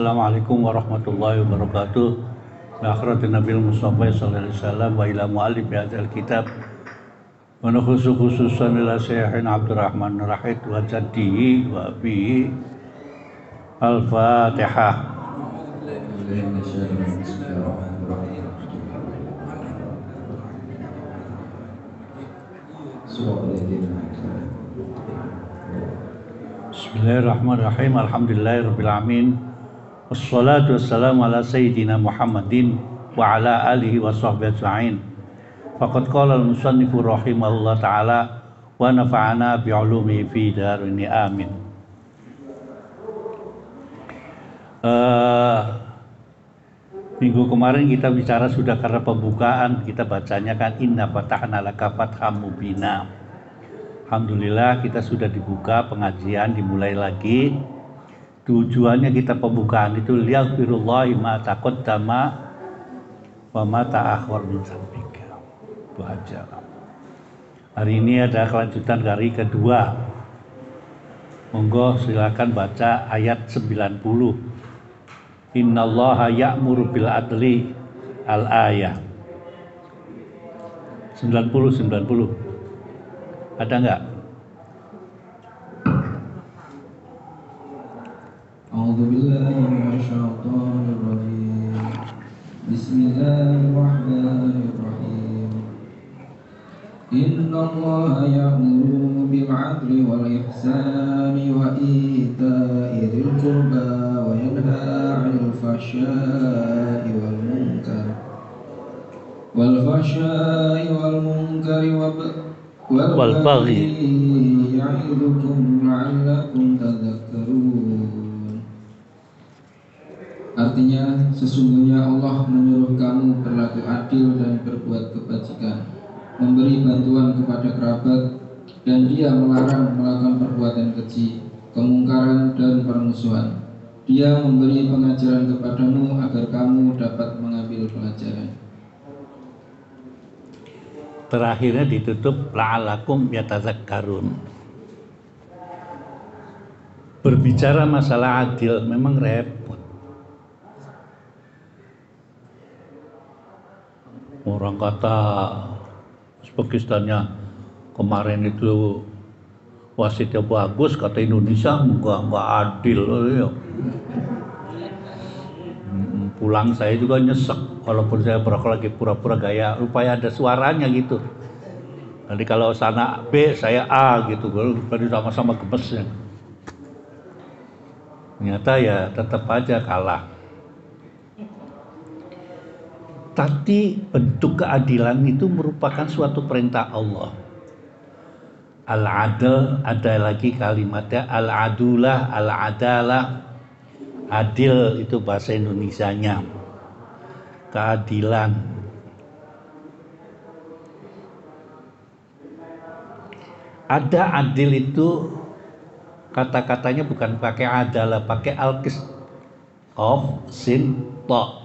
Assalamualaikum warahmatullahi wabarakatuh. Akhiratin Nabil Mustafa sallallahu alaihi wasallam wa ila mu'allif hadzal kitab wa khususan ila Syekhin Abdurrahman Rahid wa jaddihi wa abihi. Al-Fatihah. Bismillahirrahmanirrahim. Alhamdulillahirabbil alamin. Wassalatu wassalamu ala sayyidina Muhammadin wa ala alihi wa sahbihi ajma'in. Faqad qala al-musannifu rahimahullah ta'ala wa nafa'ana bi'ulumihi fi darin amin. Minggu kemarin kita bicara sudah karena pembukaan, kita bacanya kan inna fatahna laka fatham mubina. Alhamdulillah kita sudah dibuka pengajian, dimulai lagi. Tujuannya kita pembukaan itu liyaghfirullahi ma taqaddama wa ma ta'akhkhar min dzambika. Itu aja. Hari ini ada kelanjutan dari kedua. Monggo silakan baca ayat 90. Innallaha ya'muru bil adli al-ayah. 90. Ada enggak? A'udzu billahi minasyaitonir rajim. Bismillahirrahmanirrahim. Innallaha ya'muru bil 'adli wal ihsani wa ita'i dzil qurba wa yanha 'anil fahsya'i wal munkari wal baghi ya'idukum la'allakum tadhakkarun. Artinya, sesungguhnya Allah menyuruh kamu berlaku adil dan berbuat kebajikan, memberi bantuan kepada kerabat, dan Dia melarang melakukan perbuatan keji, kemungkaran dan permusuhan. Dia memberi pengajaran kepadamu agar kamu dapat mengambil pelajaran. Terakhirnya ditutup la'alakum yatadzakkarun. Berbicara masalah adil memang repot. Orang kata Uzbekistannya kemarin itu wasitnya bagus, kata Indonesia enggak adil. Pulang saya juga nyesek, walaupun saya lagi pura-pura gaya, rupanya ada suaranya gitu. Nanti kalau sana B, saya A gitu, kalau sama-sama gemesnya. Ternyata ya tetap aja kalah. Tapi bentuk keadilan itu merupakan suatu perintah Allah. Al-adl, ada lagi kalimatnya al-adulah, al-adalah. Adil itu bahasa Indonesianya. Keadilan. Ada adil itu kata-katanya bukan pakai adalah, pakai al-qis of sin ta.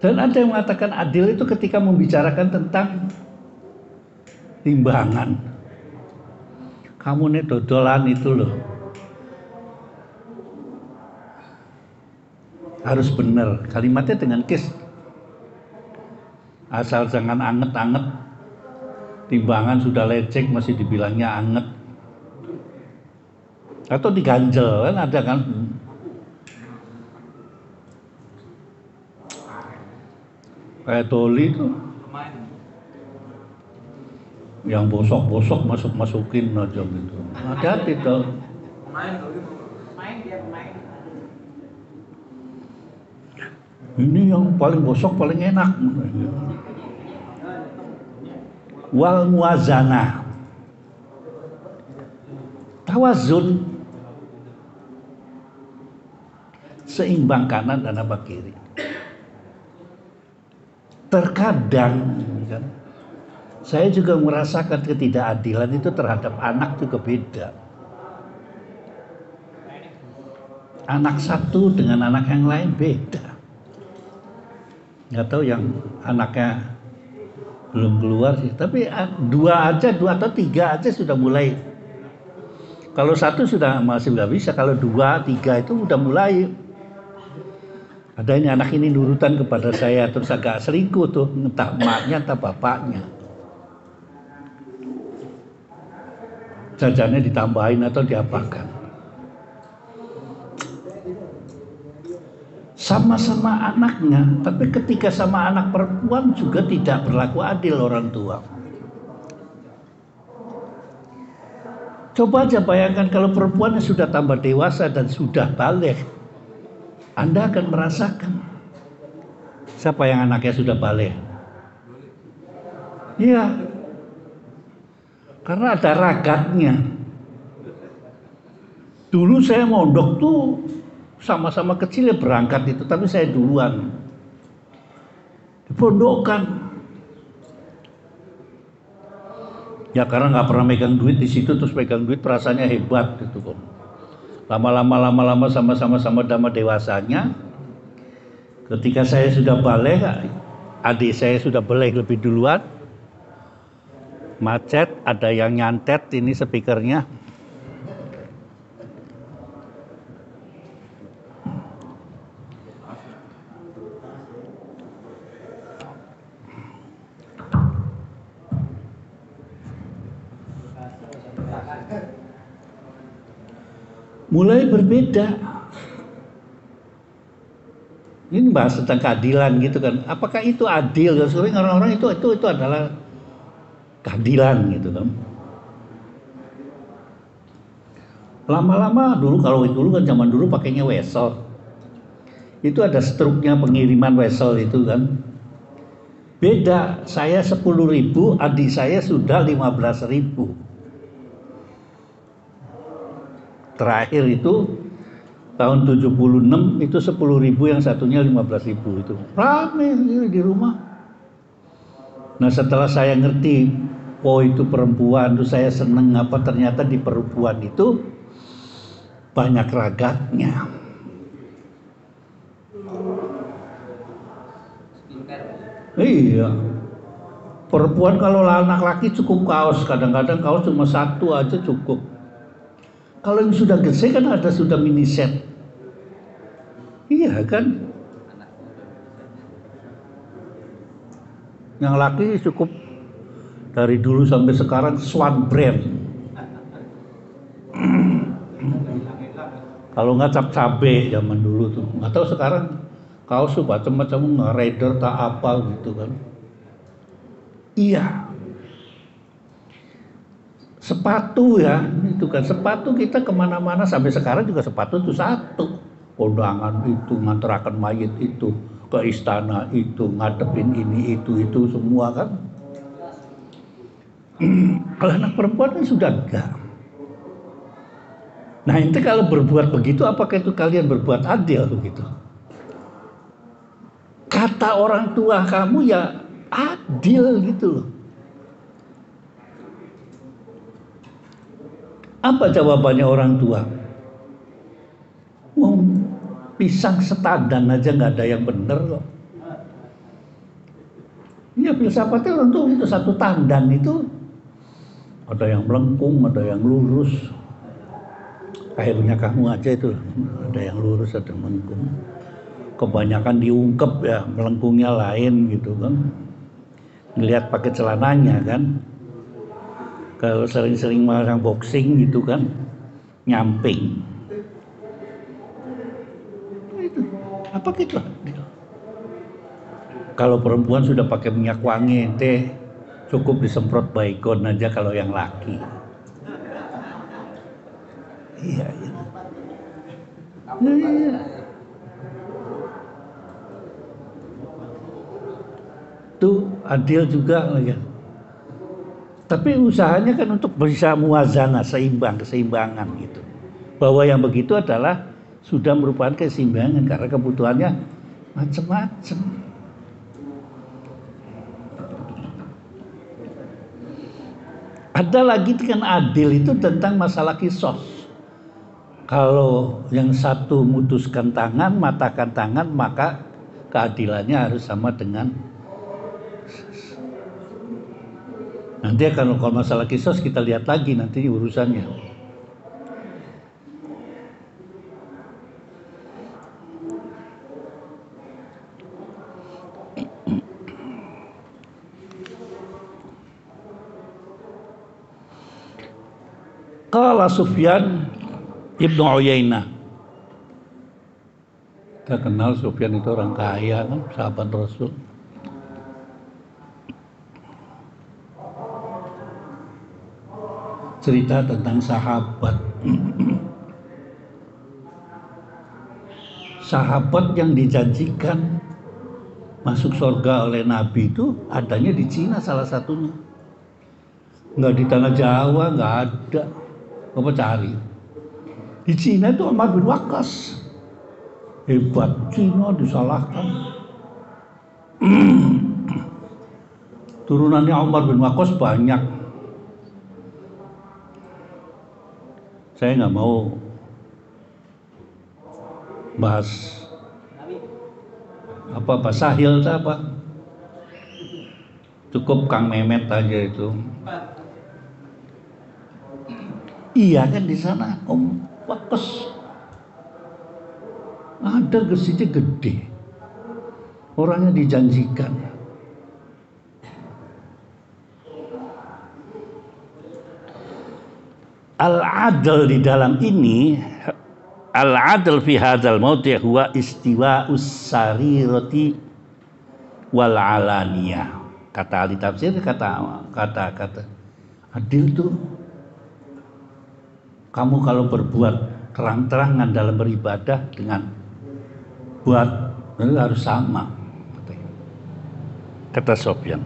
Dan ada yang mengatakan adil itu ketika membicarakan tentang timbangan. Kamu nih dodolan itu loh, harus benar. Kalimatnya dengan kis. Asal jangan anget-anget. Timbangan sudah lecek masih dibilangnya anget. Atau diganjel kan ada kan. Kayak toli itu yang bosok-bosok masukin aja gitu. Hati-hati tuh. Ini yang paling bosok paling enak. Wal muwazanah. Tawazun. Seimbang kanan dan apa kiri. Terkadang kan, saya juga merasakan ketidakadilan itu terhadap anak juga beda. Anak satu dengan anak yang lain beda. Nggak tahu yang anaknya belum keluar sih, tapi dua atau tiga aja sudah mulai Kalau satu sudah masih nggak bisa, kalau dua, tiga itu udah mulai. Ada ini anak ini nurutan kepada saya terus agak selingkuh tuh, entah emaknya entah bapaknya. Jajannya ditambahin atau diapakan. Sama-sama anaknya, tapi ketika sama anak perempuan juga tidak berlaku adil orang tua. Coba aja bayangkan kalau perempuannya sudah tambah dewasa dan sudah balik, Anda akan merasakan. Siapa yang anaknya sudah balik? Iya, karena ada ragatnya. Dulu saya mondok tuh sama-sama kecil ya berangkat itu, tapi saya duluan. Dipondokkan. Ya karena nggak pernah megang duit di situ, terus megang duit perasaannya hebat gitu kok. Lama-lama sama-sama dewasanya. Ketika saya sudah balik, adik saya sudah balik lebih duluan. Macet, ada yang nyantet ini speakernya. Mulai berbeda. Ini bahas tentang keadilan gitu kan. Apakah itu adil? Sering orang-orang itu adalah keadilan gitu kan. Lama-lama kalau dulu kan zaman dulu pakainya wesel. Itu ada struknya pengiriman wesel itu kan. Beda, saya 10.000, adik saya sudah 15.000. Terakhir itu tahun 76 itu 10.000, yang satunya 15.000 itu. Rame di rumah. Nah setelah saya ngerti, oh itu perempuan, terus saya seneng apa ternyata di perempuan itu banyak ragatnya. Iya. Perempuan kalau anak laki cukup kaos, kadang-kadang kaos cuma satu aja cukup. Kalau yang sudah gede kan ada sudah mini set. Iya kan? Yang laki cukup dari dulu sampai sekarang Swan brand. Kalau nggak cap cabe zaman dulu tuh. Nggak tahu sekarang kaos tuh macam-macam Raider tak apa gitu kan. Iya. Sepatu ya, itu kan sepatu kita kemana-mana sampai sekarang juga sepatu itu satu. Kondangan itu, nganterakan mayit itu, ke istana itu, ngadepin ini itu semua kan. Kalau anak perempuan kan sudah enggak. Nah itu kalau berbuat begitu, apakah itu kalian berbuat adil begitu? Kata orang tua kamu ya adil gitu loh. Apa jawabannya orang tua? Pisang setandan aja nggak ada yang bener kok. Ya filsafatnya orang tua itu satu tandan itu ada yang melengkung, ada yang lurus. Kayak kamu aja itu ada yang lurus, ada yang melengkung. Kebanyakan diungkep ya, melengkungnya lain gitu kan. Ngelihat pakai celananya kan. Kalau sering-sering masang boxing gitu kan, nyamping. Itu apa gitu? Kalau perempuan sudah pakai minyak wangi, teh cukup disemprot baygon aja kalau yang laki. Iya. Iya. Tuh adil juga ya. Tapi usahanya kan untuk bisa muazanah, keseimbangan gitu. Bahwa yang begitu adalah sudah merupakan keseimbangan karena kebutuhannya macam-macam. Ada lagi kan adil itu tentang masalah kisos. Kalau yang satu mutuskan tangan, matakan tangan, maka keadilannya harus sama dengan. Nanti kalau masalah kisos kita lihat lagi nanti urusannya. Qala Sufyan Ibnu Uyainah. Kita kenal Sufyan itu orang kaya kan, sahabat Rasul. Cerita tentang sahabat. Sahabat yang dijanjikan masuk surga oleh Nabi itu adanya di Cina salah satunya. Nggak di tanah Jawa, nggak ada. Apa cari? Di Cina itu Umar bin Waqqas. Hebat, Cina disalahkan. Turunannya Umar bin Waqqas banyak. Saya nggak mau bahas apa Sahil apa. Cukup Kang Mehmet aja itu. Iya kan di sana Om Waqqas ada gesitnya gede, orangnya dijanjikan. Al-adl di dalam ini, al-adl fi hadzal mawdi' huwa istiwa'us sarirati wal alaniyah. Kata ahli tafsir, kata adil tuh kamu kalau berbuat terang-terangan dalam beribadah dengan buat itu harus sama, kata Sofyan.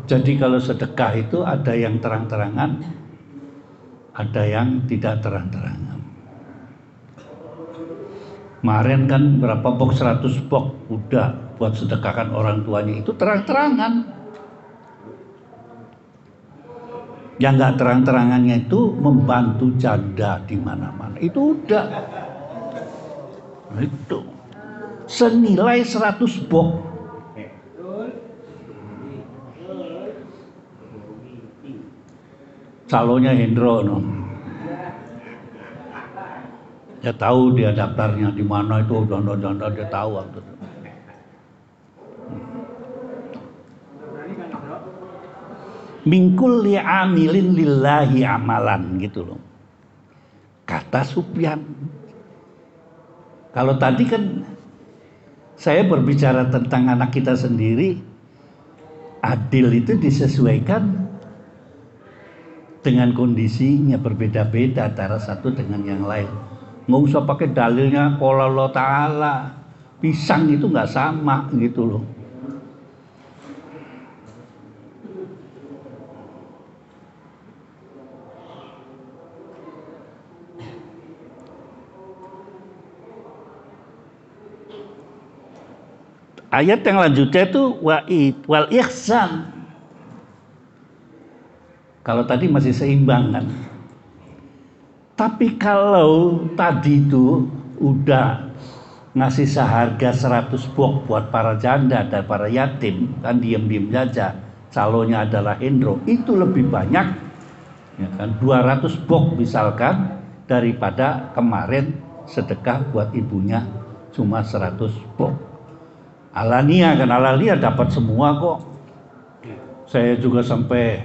Jadi kalau sedekah itu ada yang terang-terangan, ada yang tidak terang-terangan. Kemarin kan berapa box, 100 box udah buat sedekahkan orang tuanya, itu terang-terangan. Yang nggak terang-terangannya itu membantu janda di mana-mana, itu udah itu senilai 100 box. Calonnya Hendro, no. Dia tahu dia daftarnya di mana itu, janda-janda dia tahu waktu itu. Mingkul li'amilin lillahi amalan gitu loh, kata Sufyan. Kalau tadi kan saya berbicara tentang anak kita sendiri, adil itu disesuaikan dengan kondisinya, berbeda-beda antara satu dengan yang lain. Nggak usah pakai dalilnya qala Allah Ta'ala, pisang itu nggak sama gitu loh. Ayat yang lanjutnya itu wal ihsan. Kalau tadi masih seimbang kan. Tapi kalau tadi itu udah ngasih seharga 100 box buat para janda dan para yatim, kan diam-diam saja, calonnya adalah Hendro, itu lebih banyak ya kan, 200 box misalkan, daripada kemarin sedekah buat ibunya cuma 100 box. Alania kan, Alania dapat semua kok. Saya juga sampai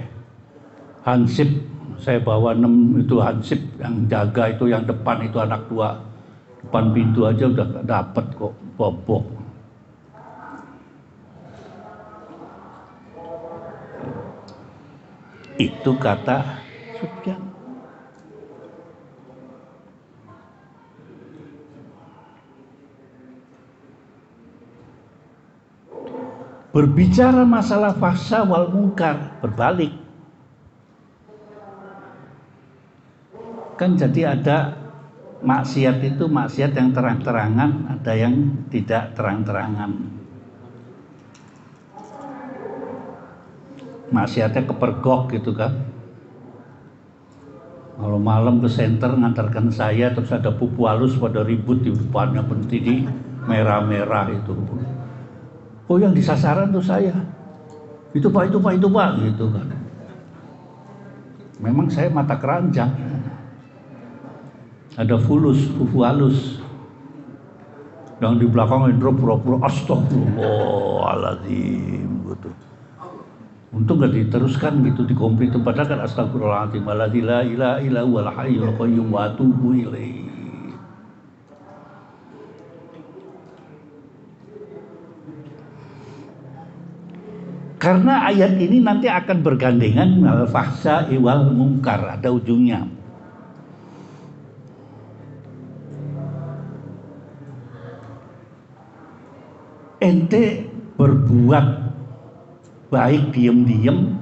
hansip, saya bawa 6 itu hansip, yang jaga itu yang depan itu anak 2, depan pintu aja udah dapat kok bobok. Itu kata Sufyan. Berbicara masalah fahsya wal munkar, berbalik. Kan jadi ada maksiat itu maksiat yang terang-terangan, ada yang tidak terang-terangan. Maksiatnya kepergok gitu kan. Kalau malam ke senter ngantarkan saya, terus ada pupu halus pada ribut di depannya, berhenti di merah-merah itu. Oh yang di sasaran tuh saya. Itu pak gitu kan. Memang saya mata keranjang. Ada pupu halus. Yang di belakang Hendro pura-pura astagfirullahaladzim gitu. Untung nggak diteruskan gitu di komplit itu, padahal kan astagfirullahaladzim la ilaha illa huwal hayyul qayyum wa atubu ilaihi. Karena ayat ini nanti akan bergandengan al-fahsya wal munkar, ada ujungnya. Ente berbuat baik diem-diem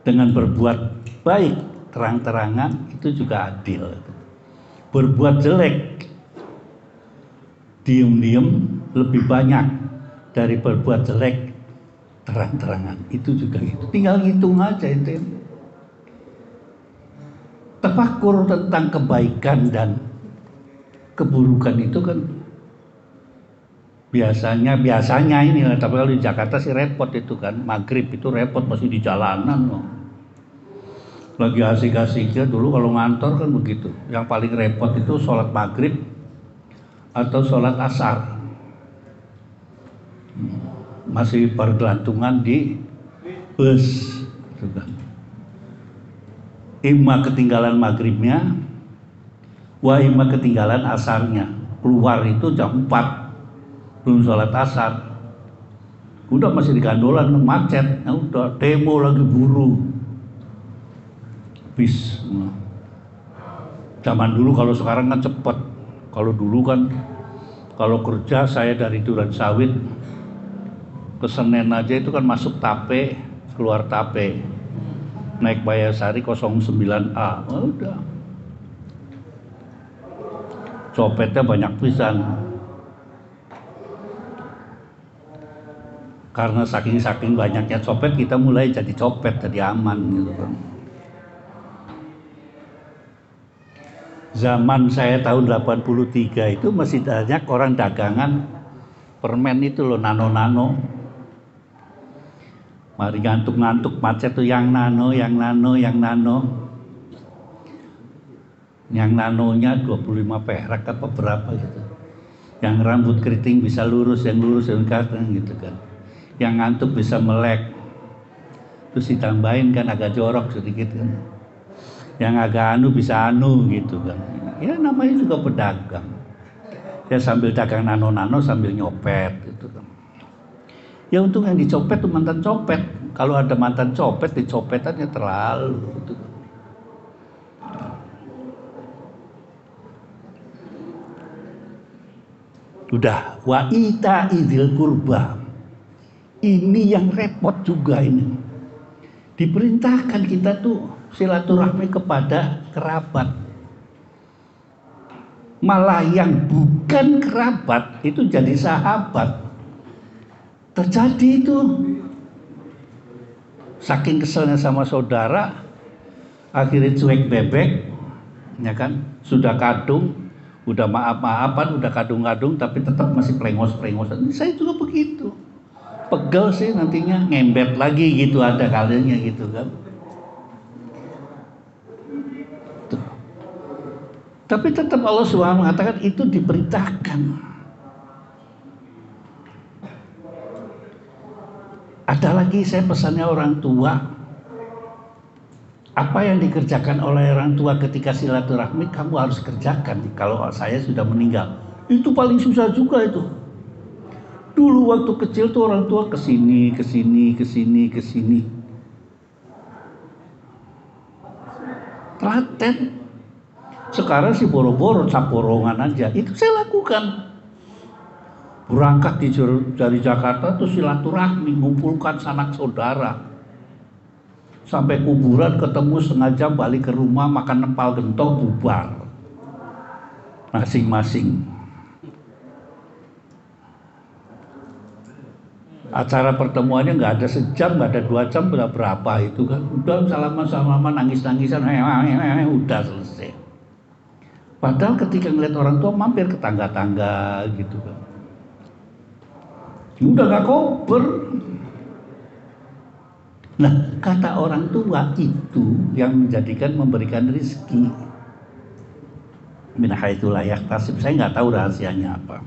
dengan berbuat baik terang-terangan itu juga adil. Berbuat jelek diem-diem lebih banyak dari berbuat jelek terang-terangan, itu juga itu. Tinggal hitung aja ente. Tafakkur tentang kebaikan dan keburukan itu kan biasanya ini, tapi kalau di Jakarta sih repot itu kan, maghrib itu repot masih di jalanan loh. Lagi asik-asiknya dulu kalau ngantor kan begitu. Yang paling repot itu sholat maghrib atau sholat asar, masih bergelantungan di bus gitu kan. Imma ketinggalan maghribnya, wa imma ketinggalan asarnya. Keluar itu jam 4 belum sholat asar, udah masih di gandolan macet, ya udah demo lagi buru bis. Zaman dulu, kalau sekarang kan cepet. Kalau dulu kan kalau kerja saya dari Durensawit ke Senen aja itu kan masuk Tape, keluar Tape, naik Bayasari 09A, udah copetnya banyak pisan. Karena saking banyaknya copet, kita mulai jadi copet, jadi aman gitu kan. Zaman saya tahun 83 itu masih banyak orang dagangan permen itu loh, nano-nano. Mari ngantuk-ngantuk macet tuh yang nano. Yang nanonya 25 perak apa berapa gitu. Yang rambut keriting bisa lurus, yang lurus yang kering gitu kan. Yang ngantuk bisa melek, terus ditambahin kan agak jorok sedikit kan, yang agak anu bisa anu gitu kan. Ya namanya juga pedagang, ya sambil dagang nano sambil nyopet gitu kan. Ya untung yang dicopet tuh mantan copet. Kalau ada mantan copet, dicopetannya terlalu gitu kan. Udah, wa ita idzil qurba. Ini yang repot juga ini. Diperintahkan kita tuh silaturahmi kepada kerabat. Malah yang bukan kerabat itu jadi sahabat. Terjadi itu. Saking keselnya sama saudara, akhirnya cuek bebek, ya kan? Sudah kadung, udah maaf-maafan, udah kadung-kadung, tapi tetap masih plengos-plengosan. Saya juga begitu. Pegel sih nantinya, ngembet lagi gitu, ada kalinya gitu kan. Tuh. Tapi tetap Allah SWT mengatakan itu diperintahkan. Ada lagi saya pesannya orang tua, apa yang dikerjakan oleh orang tua ketika silaturahmi kamu harus kerjakan kalau saya sudah meninggal. Itu paling susah juga itu. Dulu waktu kecil tuh orang tua kesini. Telaten. Sekarang sih boro-boro caporongan aja. Itu saya lakukan. Berangkat dari Jakarta tuh silaturahmi, ngumpulkan sanak saudara. Sampai kuburan ketemu setengah jam, balik ke rumah makan nempal gentong, bubar. Masing-masing. Acara pertemuannya nggak ada sejam, nggak ada 2 jam, berapa itu kan. Udah salaman, nangis-nangisan, udah selesai. Padahal ketika ngeliat orang tua mampir ke tangga-tangga gitu kan. Udah gak kober. Nah, kata orang tua itu yang menjadikan memberikan rezeki. Min haitsu la yahtasib. Saya nggak tahu rahasianya apa.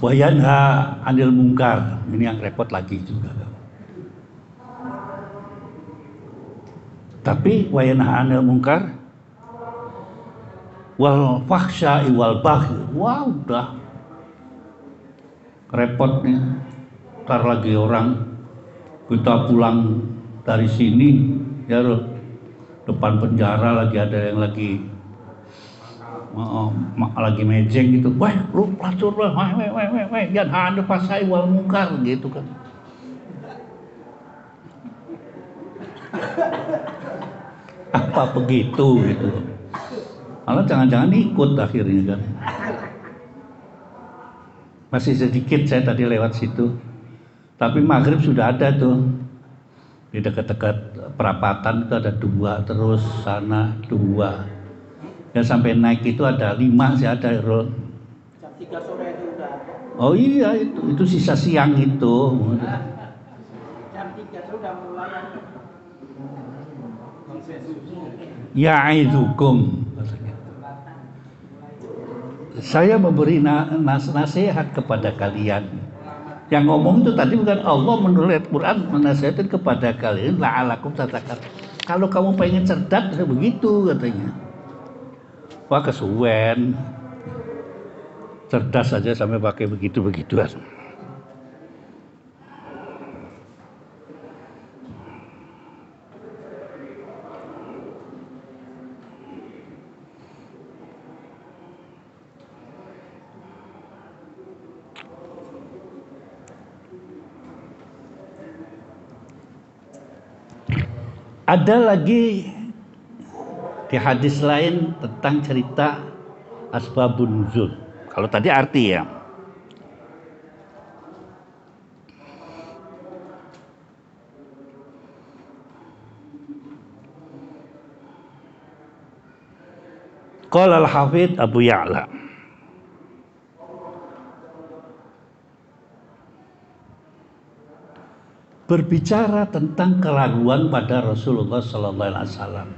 Wa yanha 'anil munkar. Ini yang repot lagi juga. Tapi wa yanha 'anil munkar wal fahsya'i wal baghi. Wah, udah repotnya. Ntar lagi orang kita pulang dari sini ya depan penjara lagi ada yang lagi mejeng gitu, wah lu pelacur lah, wah jangan ada pasai wal mungkar gitu kan. Apa begitu gitu, malah jangan-jangan ikut akhirnya kan. Masih sedikit saya tadi lewat situ, tapi maghrib sudah ada tuh di dekat-dekat perapatan itu ada 2, terus sana 2 ya sampai naik itu ada 5 sih ada. Jam 3 sore itu udah. Oh iya itu sisa siang itu. Jam 3 sudah mulai. Ya'idukum. Saya memberi nasihat kepada kalian. Yang ngomong itu tadi bukan Allah, menurut Quran menasihatkan kepada kalian la'alakum tattaqun. Kalau kamu pengen cerdas begitu katanya. Wah kesuwen. Cerdas saja sampai pakai begitu-begituan. Ada lagi di hadis lain tentang cerita asbabun nuzul. Kalau tadi arti ya. Qala al-Hafidz Abu Ya'la, berbicara tentang keraguan pada Rasulullah sallallahu alaihi wasallam.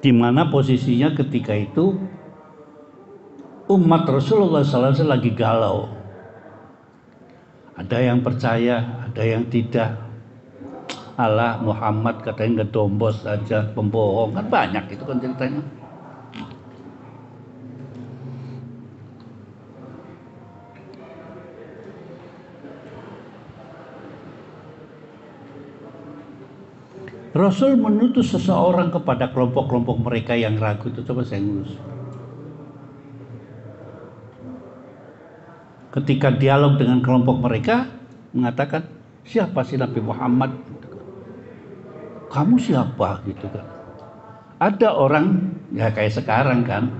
Di mana posisinya ketika itu umat Rasulullah sallallahu alaihi wasallam lagi galau. Ada yang percaya, ada yang tidak. Allah Muhammad katanya ngedombos saja, pembohong, kan banyak itu kan ceritanya. Rasul menutus seseorang kepada kelompok-kelompok mereka yang ragu itu, coba saya ngurus. Ketika dialog dengan kelompok mereka, mengatakan, siapa sih Nabi Muhammad? Kamu siapa? Gitu kan. Ada orang, ya kayak sekarang kan,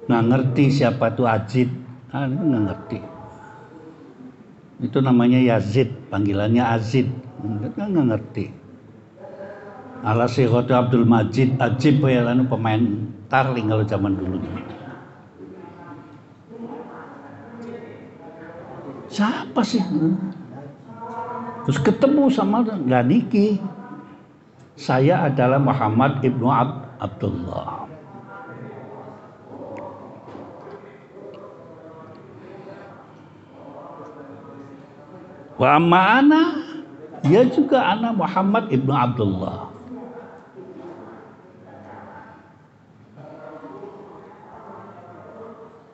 nggak ngerti siapa itu Ajid, nggak ngerti. Itu namanya Yazid, panggilannya Azid, nggak ngerti. Ala Syekh Abdul Majid, Ajib ya, lalu pemain tarling kalau zaman dulu. Siapa sih? Terus ketemu sama Ganiki. Saya adalah Muhammad ibnu Abdullah. Wa amma ana, dia juga anak Muhammad ibnu Abdullah.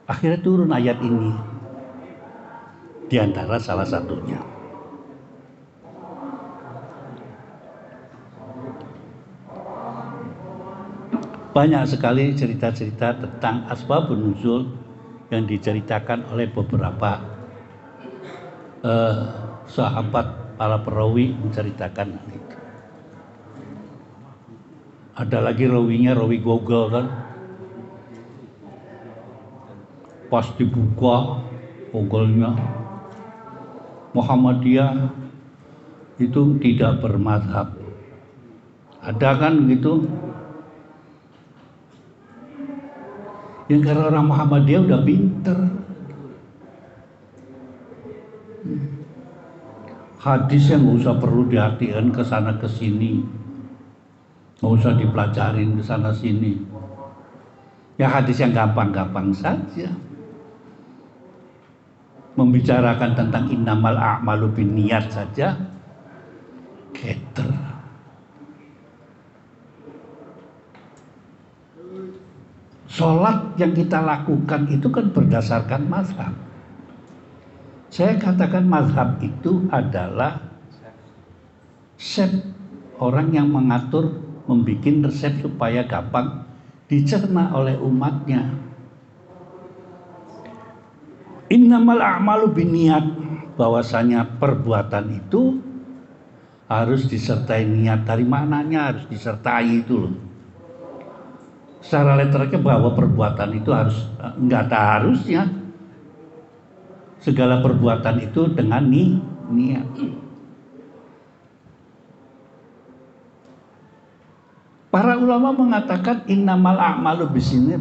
Akhirnya turun ayat ini. Di antara salah satunya. Banyak sekali cerita-cerita tentang asbabun nuzul yang diceritakan oleh beberapa sahabat, para perawi menceritakan itu. Ada lagi rawinya, rawi Google kan. Pas dibuka Google-nya, Muhammadiyah itu tidak bermadzhab. Ada kan gitu? Yang karena orang Muhammadiyah udah pinter. Hadis yang nggak usah perlu diartikan ke sana ke sini, nggak usah dipelajarin ke sana sini. Ya hadis yang gampang-gampang saja. Membicarakan tentang innamal a'malu binniyat saja, geter. Sholat yang kita lakukan itu kan berdasarkan mazhab. Saya katakan mazhab itu adalah resep, orang yang mengatur, membuat resep supaya gampang dicerna oleh umatnya. Innamal a'malu binniyat, bahwasanya perbuatan itu harus disertai niat. Dari mananya harus disertai itu loh. Secara letternya bahwa perbuatan itu harus, enggak harusnya. Segala perbuatan itu dengan niat. Para ulama mengatakan innamal a'malu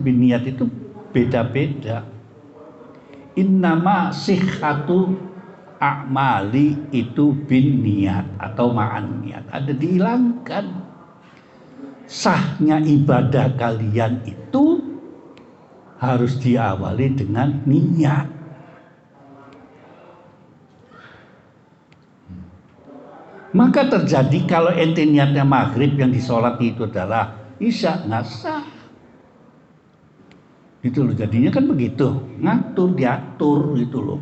binniyat itu beda-beda. Innama sihhatu a'mali itu binniyat atau ma'an niat. Ada dihilangkan. Sahnya ibadah kalian itu harus diawali dengan niat. Maka terjadi kalau ente niatnya maghrib yang disolat itu adalah isya, nggak sah. Itu loh, jadinya kan begitu, ngatur, diatur gitu loh.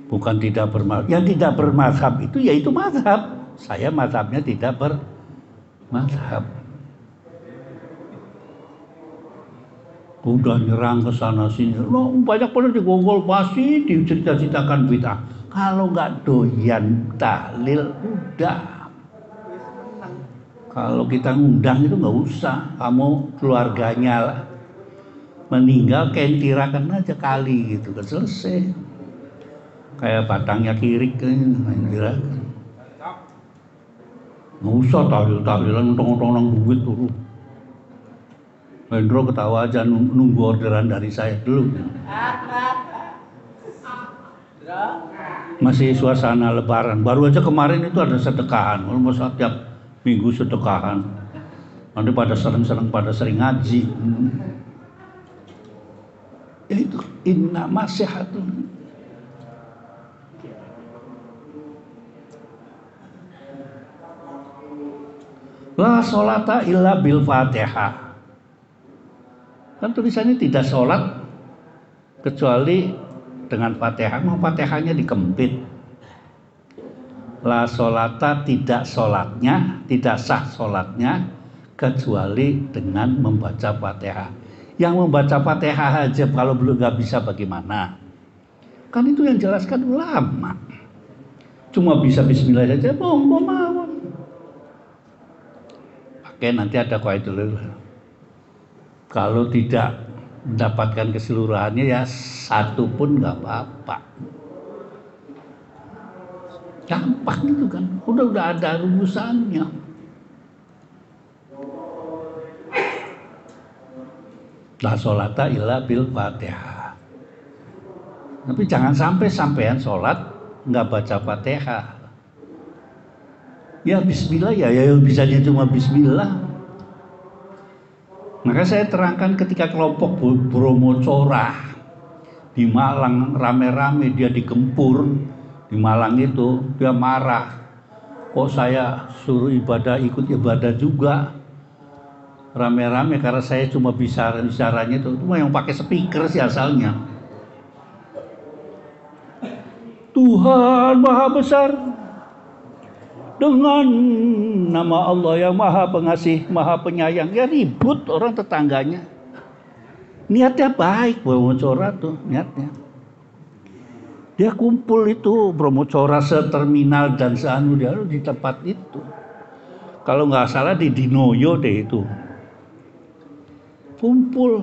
Bukan tidak bermazhab. Yang tidak bermazhab itu yaitu mazhab. Saya mazhabnya tidak bermazhab. Udah nyerang ke sana sini, loh banyak pada digonggol pasti dicerita-ceritakan bid'ah. Kalau nggak doyan tahlil, udah. Kalau kita ngundang itu nggak usah, kamu keluarganya lah. Meninggal kentirakan aja kali gitu kan, selesai. Kayak batangnya kirik kan, kentirakan. Nggak usah tahlil-tahlilan, tong-tong duit dulu. Hendro ketawa aja, nunggu orderan dari saya dulu. Masih suasana lebaran, baru aja kemarin itu ada sedekahan, almost setiap minggu sedekahan. Nanti pada sering ngaji. Itu innama sihhatun. La sholata illa bil Fatihah. Kan tulisannya tidak sholat kecuali dengan Fatihah. Mau Fatihahnya dikempit. La sholata, tidak sholatnya, tidak sah sholatnya kecuali dengan membaca Fatihah. Yang membaca Fatihah aja kalau belum nggak bisa bagaimana? Kan itu yang jelaskan ulama. Cuma bisa Bismillah saja, monggo mawon. Oke, nanti ada qaidul. Kalau tidak mendapatkan keseluruhannya ya satu pun nggak apa-apa. Gampang itu kan, udah ada rumusannya. La sholata illa bil Fatihah. Tapi jangan sampai sampean sholat nggak baca Fatihah. Ya Bismillah ya bisanya cuma Bismillah. Maka saya terangkan ketika kelompok Bromo Corah di Malang rame-rame dia digempur di Malang itu, dia marah. Kok saya suruh ibadah ikut ibadah juga? Rame-rame karena saya cuma bicaranya itu cuma yang pakai speaker sih asalnya. Tuhan Maha Besar dengan nama Allah yang Maha Pengasih, Maha Penyayang. Ya ribut orang tetangganya. Niatnya baik Bromo Corah tuh niatnya. Dia kumpul itu Bromo Corah seterminal dan seanu dia di tempat itu. Kalau nggak salah di Dinoyo deh itu. Kumpul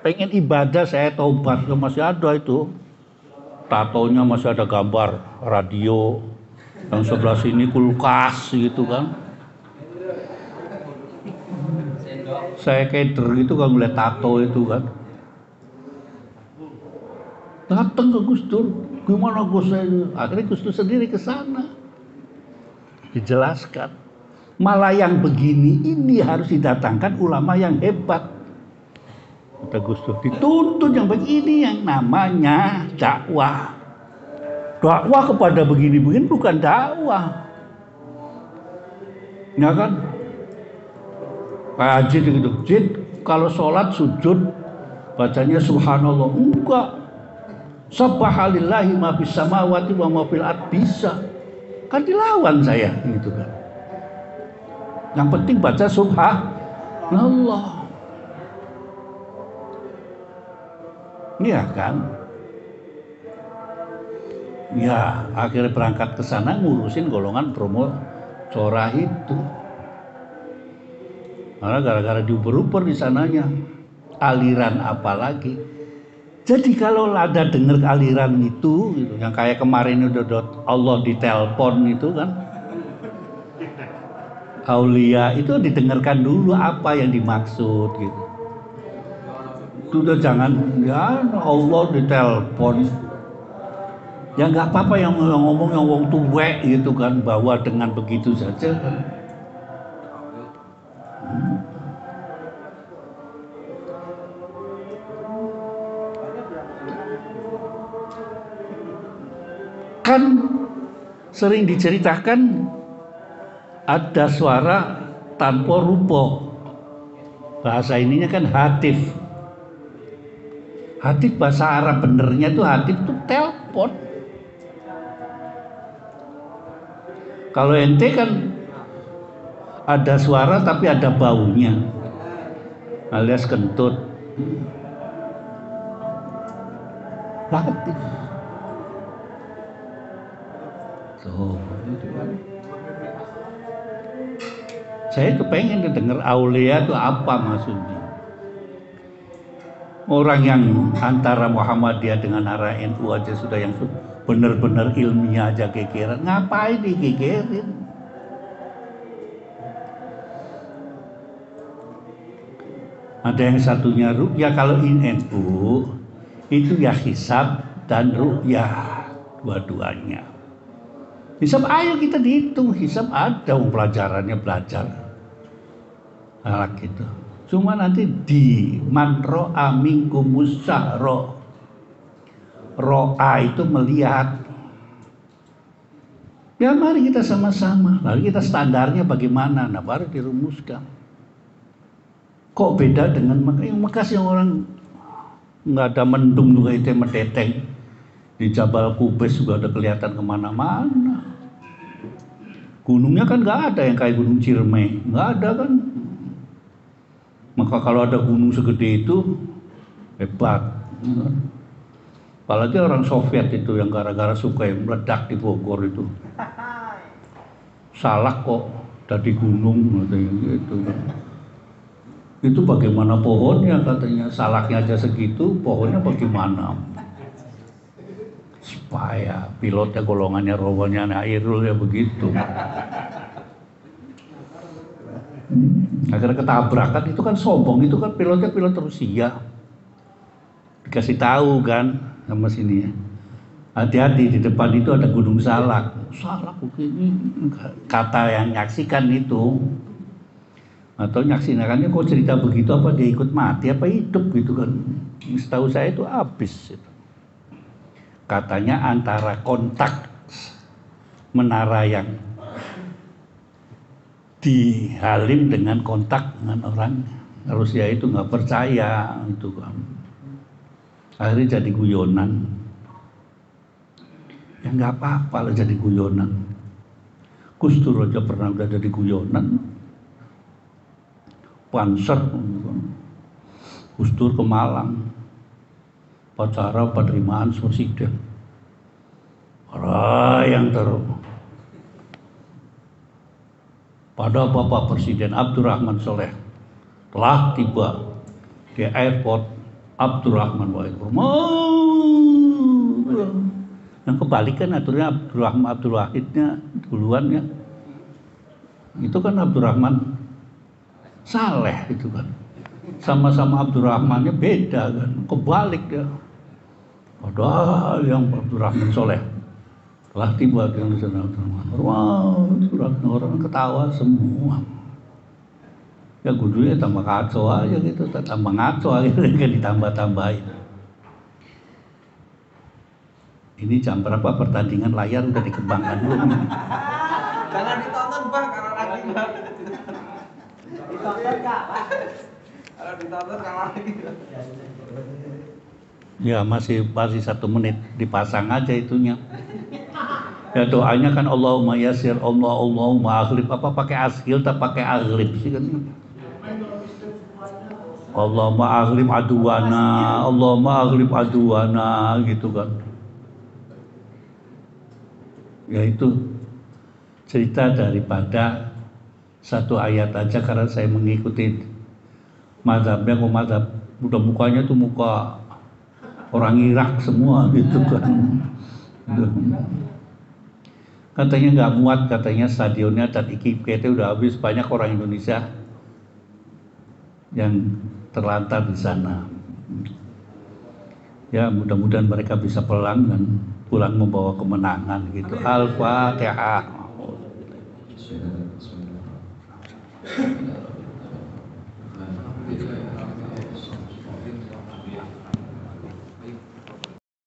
pengen ibadah, saya taubat, masih ada itu. Tatonya masih ada gambar radio, yang sebelah sini kulkas gitu kan. Saya keder gitu kan ngeliat tato itu kan. Datang ke Gus Dur, gimana Gus? Akhirnya Gus Dur sendiri ke sana. Dijelaskan. Malah yang begini ini harus didatangkan ulama yang hebat. Kata Gus Dur, dituntut yang begini yang namanya dakwah. Dakwah kepada begini-begini bukan dakwah. Ya kan? Kayak Haji gitu. Jid, kalau sholat sujud bacanya subhanallah. Enggak. Subhanallahi ma fis samawati wa ma fil ard bisa. Kan dilawan saya gitu kan. Yang penting baca subhanallah. Iya kan? Ya, akhirnya berangkat ke sana ngurusin golongan promo Corah itu. Karena gara-gara diuber-uber di sananya. Aliran apa lagi? Jadi kalau ada dengar aliran itu gitu, yang kayak kemarin udah Allah ditelepon itu kan. Aulia itu didengarkan dulu apa yang dimaksud gitu. Itu udah jangan ya Allah ditelepon. Ya nggak apa-apa yang ngomong yang wong tuwek gitu kan, bahwa dengan begitu saja kan. Kan sering diceritakan ada suara tanpa rupa. Bahasa ininya kan hatif. Hatif bahasa Arab benernya itu hatif itu telepon. Kalau ente kan ada suara tapi ada baunya, alias kentut. Hatif. Tuh, itu kan. Saya kepengen dengar aulia itu apa maksudnya. Orang yang antara Muhammadiyah dengan arah NU aja sudah yang benar-benar ilmiah aja gegeran, ngapain digegerin? Ada yang satunya ru'yah, kalau NU itu ya hisab dan ru'yah dua-duanya. Hisab ayo kita dihitung, hisab ada pelajarannya belajar. Nah, gitu. Cuma nanti di man ro'a minkumus syahra. Ro'a itu melihat. Ya mari kita sama-sama. Lalu kita standarnya bagaimana? Nah baru dirumuskan. Kok beda dengan Mekah yang orang nggak ada mendung juga itu mendeteng. Di Jabal Qubais juga ada kelihatan kemana-mana. Gunungnya kan nggak ada yang kayak Gunung Ciremai, nggak ada kan. Maka kalau ada gunung segede itu hebat. Apalagi orang Soviet itu yang gara-gara suka meledak di Bogor itu. Salak kok dari gunung gitu. Itu bagaimana pohonnya katanya, salaknya aja segitu, pohonnya bagaimana? Supaya pilotnya golongannya robohnya Nairul ya begitu. Akhirnya ketabrakan itu kan sombong, itu kan pilotnya pilot Rusia. Dikasih tahu kan sama sini ya. Hati-hati di depan itu ada gunung salak. Salak begini. Kata yang nyaksikan itu. Atau nyaksikannya kok cerita begitu apa dia ikut mati apa hidup gitu kan. Setahu saya itu habis. Katanya antara kontak menara yang di Halim dengan kontak dengan orang Rusia itu nggak percaya itu kan. Akhirnya jadi guyonan. Ya nggak apa-apa lah jadi guyonan. Gus Dur aja pernah udah jadi guyonan. Panser Gus Dur ke Malang, acara penerimaan presiden. Yang terus pada Bapak Presiden Abdurrahman Soleh telah tiba di airport Abdurrahman Wahid. Yang kebalikan aturnya Abdul Wahidnya duluan ya. Itu kan Abdurrahman Saleh itu kan. Sama-sama Abdurrahmannya beda kan. Kebalik ya. Padahal yang Abdurrahman Soleh telah tiba di sana. Wah, orang ketawa semua. Ya gurunya tambah kacau aja gitu, tambah ngaco aja kan ditambah-tambahin. Ini jam berapa pertandingan layar udah dikembangkan belum? Jangan ditonton Bang, karena lagi Bang. Ditonton Kak. Kalau ditonton kalah lagi. Ya masih 1 menit, dipasang aja itunya. Ya doanya kan Allahumma yasir, Allahumma aghlib, apa pakai askil tak pakai aghlib sih kan? Allahumma aghlib aduwana, Allahumma aghlib aduwana gitu kan. Ya itu cerita daripada satu ayat aja karena saya mengikuti mazhabnya, kok mazhab udah mukanya tuh muka orang Irak semua gitu kan. Katanya nggak muat, katanya stadionnya dan IKIP udah habis, banyak orang Indonesia yang terlantar di sana. Ya mudah-mudahan mereka bisa pulang dan pulang membawa kemenangan gitu. Al-Fatihah. Bismillahirrahmanirrahim.